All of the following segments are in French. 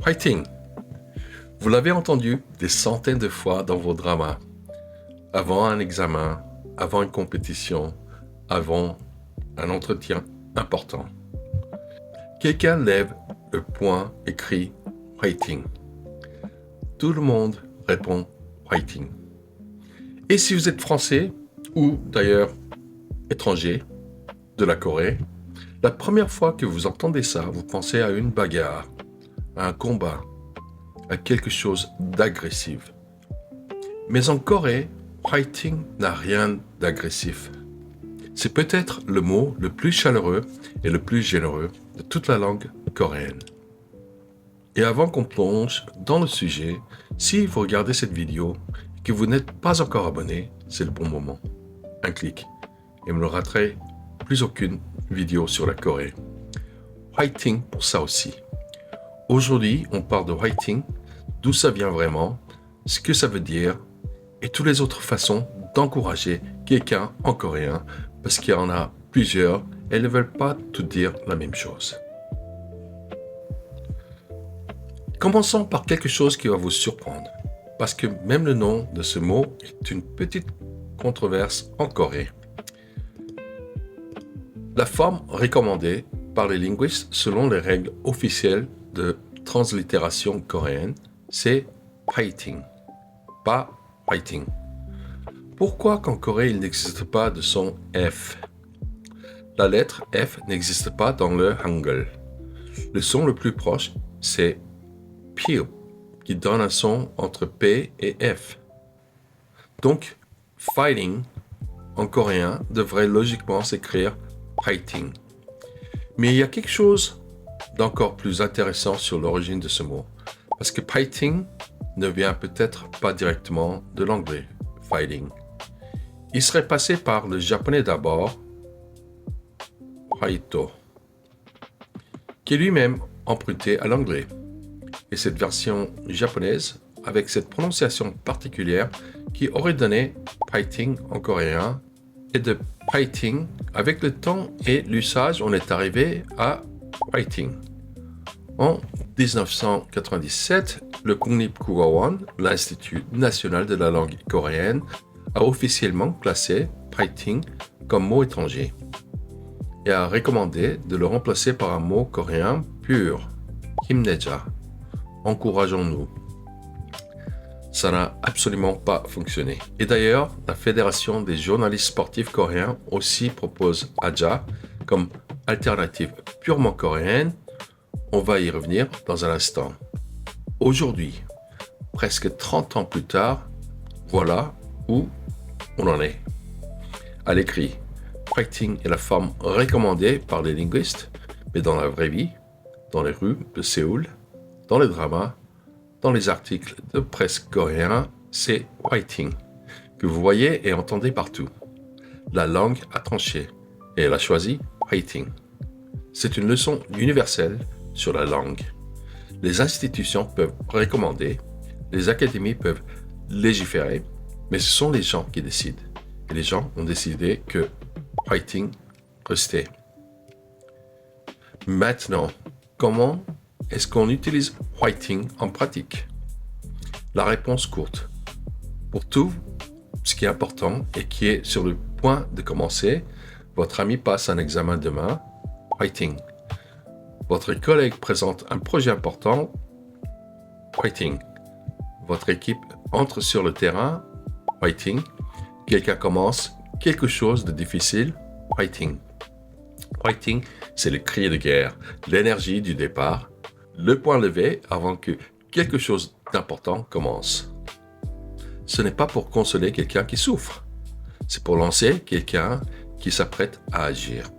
Fighting. Vous l'avez entendu des centaines de fois dans vos dramas, avant un examen, avant une compétition, avant un entretien important. Quelqu'un lève le poing et crie « Fighting ». Tout le monde répond « Fighting ». Et si vous êtes français, ou d'ailleurs étranger, de la Corée, la première fois que vous entendez ça, vous pensez à une bagarre, à un combat, à quelque chose d'agressif. Mais en Corée, fighting n'a rien d'agressif. C'est peut-être le mot le plus chaleureux et le plus généreux de toute la langue coréenne. Et avant qu'on plonge dans le sujet, si vous regardez cette vidéo et que vous n'êtes pas encore abonné, c'est le bon moment. Un clic et vous ne raterez plus aucune vidéo sur la Corée. Fighting pour ça aussi. Aujourd'hui, on parle de fighting, d'où ça vient vraiment, ce que ça veut dire et toutes les autres façons d'encourager quelqu'un en coréen parce qu'il y en a plusieurs et elles ne veulent pas tout dire la même chose. Commençons par quelque chose qui va vous surprendre parce que même le nom de ce mot est une petite controverse en Corée. La forme recommandée par les linguistes selon les règles officielles de translittération coréenne, c'est fighting, pas fighting. Pourquoi qu'en Corée il n'existe pas de son F? La lettre F n'existe pas dans le Hangul. Le son le plus proche, c'est P, qui donne un son entre P et F. Donc, fighting en coréen devrait logiquement s'écrire fighting. Mais il y a quelque chose d'encore plus intéressant sur l'origine de ce mot. Parce que fighting ne vient peut-être pas directement de l'anglais, fighting. Il serait passé par le japonais d'abord, haito, qui est lui-même emprunté à l'anglais. Et cette version japonaise, avec cette prononciation particulière, qui aurait donné fighting en coréen, et de fighting, avec le temps et l'usage, on est arrivé à fighting. En 1997, le Kunipkugawon, l'Institut national de la langue coréenne, a officiellement classé fighting comme mot étranger et a recommandé de le remplacer par un mot coréen pur, himneja, encourageons-nous. Ça n'a absolument pas fonctionné. Et d'ailleurs, la Fédération des journalistes sportifs coréens aussi propose Aja comme alternative purement coréenne. On va y revenir dans un instant. Aujourd'hui, presque 30 ans plus tard, voilà où on en est. À l'écrit, fighting est la forme recommandée par les linguistes, mais dans la vraie vie, dans les rues de Séoul, dans les dramas, dans les articles de presse coréens, c'est fighting, que vous voyez et entendez partout. La langue a tranché et elle a choisi fighting. C'est une leçon universelle sur la langue. Les institutions peuvent recommander, les académies peuvent légiférer, mais ce sont les gens qui décident. Et les gens ont décidé que fighting restait. Maintenant, comment est-ce qu'on utilise fighting en pratique? La réponse courte. Pour tout ce qui est important et qui est sur le point de commencer, votre ami passe un examen demain, fighting. Votre collègue présente un projet important, fighting. Votre équipe entre sur le terrain, fighting. Quelqu'un commence quelque chose de difficile, fighting. Fighting, c'est le cri de guerre, l'énergie du départ, le point levé avant que quelque chose d'important commence. Ce n'est pas pour consoler quelqu'un qui souffre, c'est pour lancer quelqu'un qui s'apprête à agir.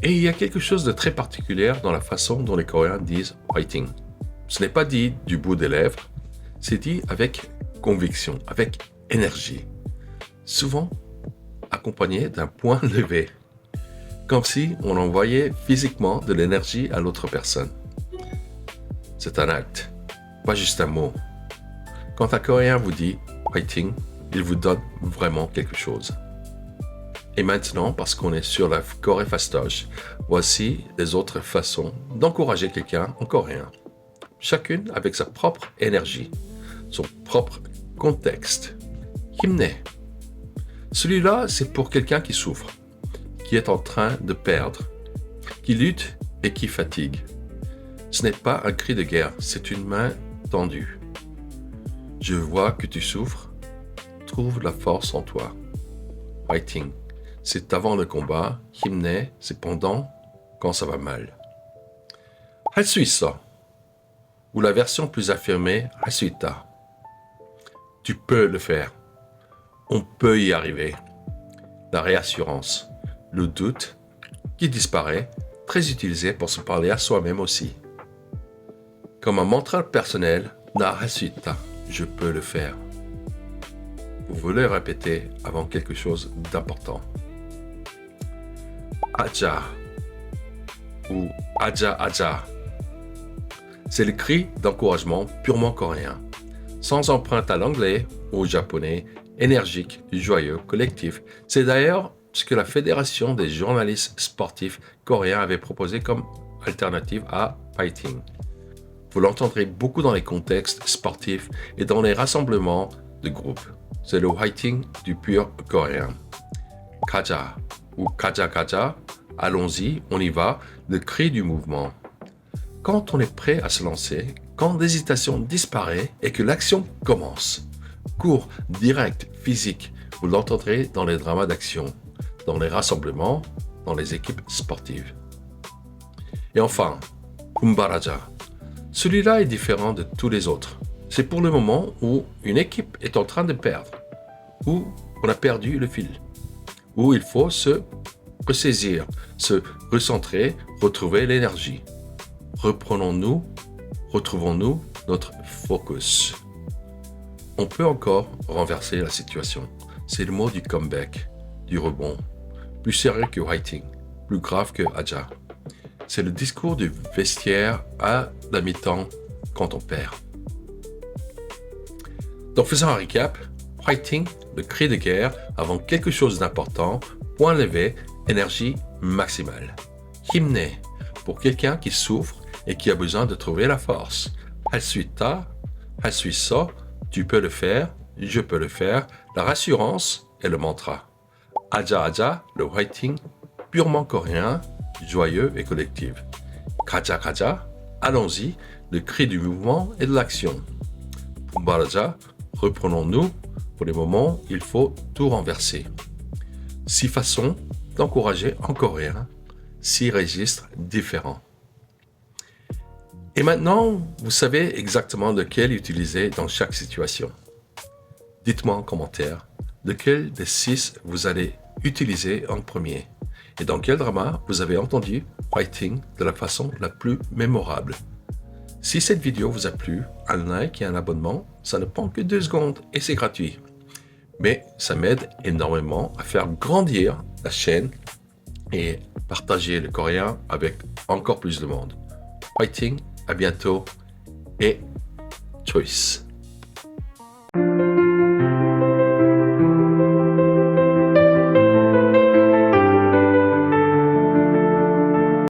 Et il y a quelque chose de très particulier dans la façon dont les Coréens disent fighting. Ce n'est pas dit du bout des lèvres, c'est dit avec conviction, avec énergie. Souvent accompagné d'un point levé, comme si on envoyait physiquement de l'énergie à l'autre personne. C'est un acte, pas juste un mot. Quand un Coréen vous dit fighting, il vous donne vraiment quelque chose. Et maintenant, parce qu'on est sur la Corée Fastoche, voici les autres façons d'encourager quelqu'un en coréen. chacune avec sa propre énergie, son propre contexte. Himne. Celui-là, c'est pour quelqu'un qui souffre, qui est en train de perdre, qui lutte et qui fatigue. Ce n'est pas un cri de guerre, c'est une main tendue. Je vois que tu souffres, trouve la force en toi. Fighting, c'est avant le combat. Himne, c'est pendant, quand ça va mal. Hal su 있어, ou la version plus affirmée, 할 수 있다. Tu peux le faire. On peut y arriver. La réassurance, le doute qui disparaît, très utilisé pour se parler à soi-même aussi. Comme un mantra personnel, na 할 수 있다, je peux le faire. Vous voulez répéter avant quelque chose d'important. Aja ou Aja Aja. C'est le cri d'encouragement purement coréen, sans empreinte à l'anglais ou au japonais, énergique, joyeux, collectif. C'est d'ailleurs ce que la Fédération des journalistes sportifs coréens avait proposé comme alternative à fighting. Vous l'entendrez beaucoup dans les contextes sportifs et dans les rassemblements de groupes. C'est le fighting du pur coréen. Kaja ou Kaja Kaja, allons-y, on y va, le cri du mouvement. Quand on est prêt à se lancer, quand l'hésitation disparaît et que l'action commence. Court, direct, physique, vous l'entendrez dans les dramas d'action, dans les rassemblements, dans les équipes sportives. Et enfin, Kumbaraja. Celui-là est différent de tous les autres. C'est pour le moment où une équipe est en train de perdre, où on a perdu le fil, où il faut se ressaisir, se recentrer, retrouver l'énergie. Reprenons-nous, retrouvons-nous notre focus. On peut encore renverser la situation. C'est le mot du comeback, du rebond. Plus sérieux que fighting, plus grave que Aja. C'est le discours du vestiaire à la mi-temps quand on perd. Donc faisons un récap. Fighting, le cri de guerre avant quelque chose d'important, point levé, énergie maximale. Himne, pour quelqu'un qui souffre et qui a besoin de trouver la force. Hal su 있다, 할 수 있어, tu peux le faire, je peux le faire, la rassurance et le mantra. Aja Aja, le fighting, purement coréen, joyeux et collectif. Kaja Kaja, allons-y, le cri du mouvement et de l'action. Pumbaraja, reprenons-nous, pour les moments, il faut tout renverser. 6 façons d'encourager en coréen, 6 registres différents. Et maintenant, vous savez exactement lequel utiliser dans chaque situation. Dites-moi en commentaire lequel des 6 vous allez utiliser en premier et dans quel drama vous avez entendu fighting de la façon la plus mémorable. Si cette vidéo vous a plu, un like et un abonnement, ça ne prend que 2 secondes et c'est gratuit. Mais ça m'aide énormément à faire grandir la chaîne et partager le coréen avec encore plus de monde. Fighting, à bientôt et choice.